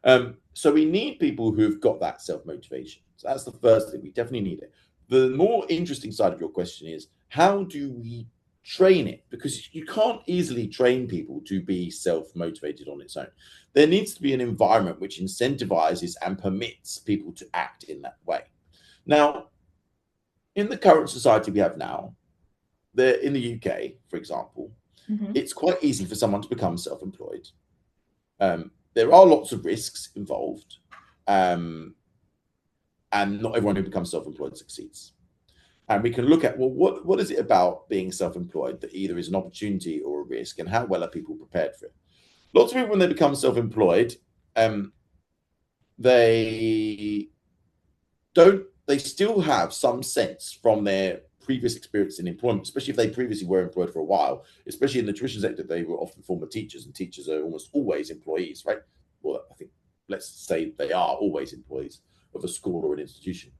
So we need people who've got that self-motivation. So that's the first thing. We definitely need it. The more interesting side of your question is, how do we train it? Because you can't easily train people to be self-motivated on its own. There needs to be an environment which incentivizes and permits people to act in that way. Now, in the current society we have now, in the UK, for example, it's quite easy for someone to become self-employed. There are lots of risks involved, and not everyone who becomes self-employed succeeds. And we can look at, well, what is it about being self-employed that either is an opportunity or a risk, and how well are people prepared for it? Lots of people, when they become self-employed, they still have some sense from their previous experience in employment, especially if they previously were employed for a while, especially in the tuition sector, they were often former teachers, and teachers are almost always employees, right? Well, I think, let's say they are always employees of a school or an institution.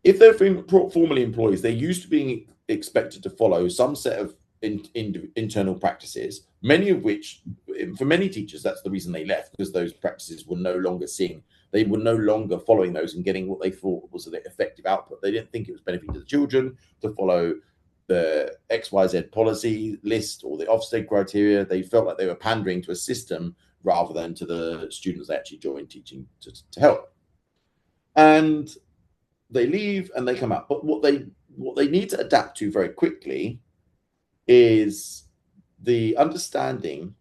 If they're formerly employees, they're used to being expected to follow some set of internal practices, many of which, for many teachers, that's the reason they left, because those practices were no longer they were no longer following those and getting what they thought was an effective output. They didn't think it was benefiting to the children to follow the XYZ policy list or the Ofsted criteria. They felt like they were pandering to a system rather than to the students they actually joined teaching to help. And they leave and they come out. But what they need to adapt to very quickly is the understanding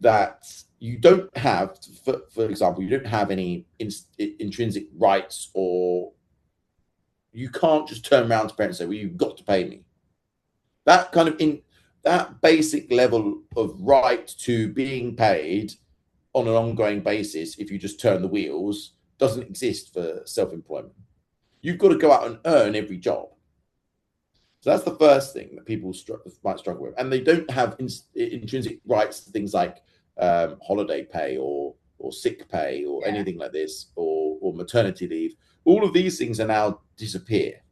that you don't have, for example, you don't have any intrinsic rights, or you can't just turn around to parents and say, well, you've got to pay me. That kind of that basic level of right to being paid on an ongoing basis, if you just turn the wheels, doesn't exist for self-employment. You've got to go out and earn every job. So that's the first thing that people might struggle with. And they don't have intrinsic rights to things like holiday pay or sick pay or anything like this, or maternity leave. All of these things are now disappear.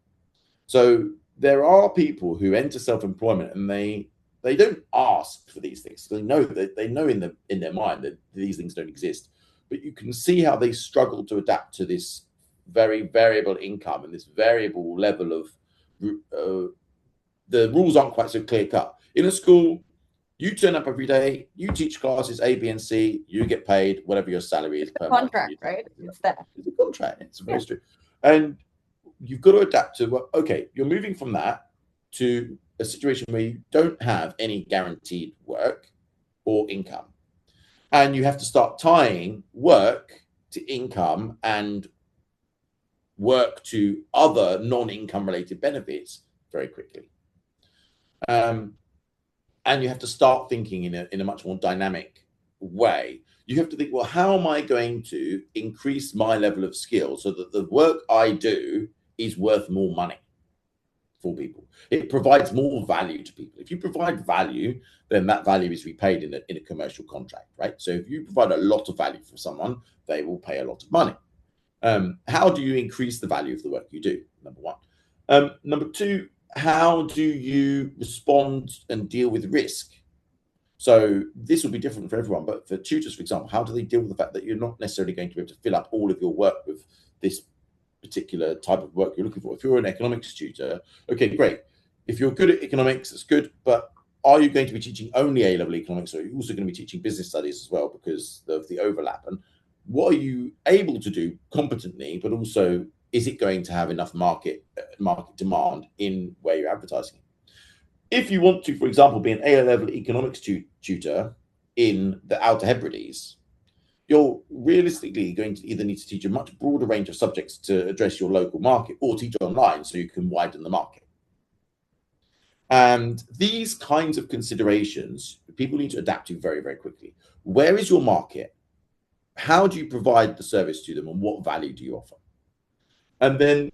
So there are people who enter self-employment and they don't ask for these things. They know in their mind that these things don't exist. But you can see how they struggle to adapt to this very variable income and this variable level of the rules aren't quite so clear cut. In a school, you turn up every day, you teach classes A, B, and C, you get paid whatever your salary is per month. Contract, right? It's there. It's a contract. It's very true. And you've got to adapt to, well, okay, you're moving from that to a situation where you don't have any guaranteed work or income. And you have to start tying work to income and work to other non-income related benefits very quickly. And you have to start thinking in a much more dynamic way. You have to think, well, how am I going to increase my level of skill so that the work I do is worth more money for people? It provides more value to people. If you provide value, then that value is repaid in a commercial contract, right? So if you provide a lot of value for someone, they will pay a lot of money. How do you increase the value of the work you do? Number one. Number two, how do you respond and deal with risk? So this will be different for everyone, but for tutors, for example, how do they deal with the fact that you're not necessarily going to be able to fill up all of your work with this particular type of work you're looking for? If you're an economics tutor, okay, great. If you're good at economics, it's good, but are you going to be teaching only A-level economics, or are you also going to be teaching business studies as well because of the overlap? And what are you able to do competently, but also is it going to have enough market demand in where you're advertising? If you want to, for example, be an A-level economics tutor in the Outer Hebrides, you're realistically going to either need to teach a much broader range of subjects to address your local market, or teach online so you can widen the market. And these kinds of considerations, people need to adapt to very, very quickly. Where is your market? How do you provide the service to them, and what value do you offer? And then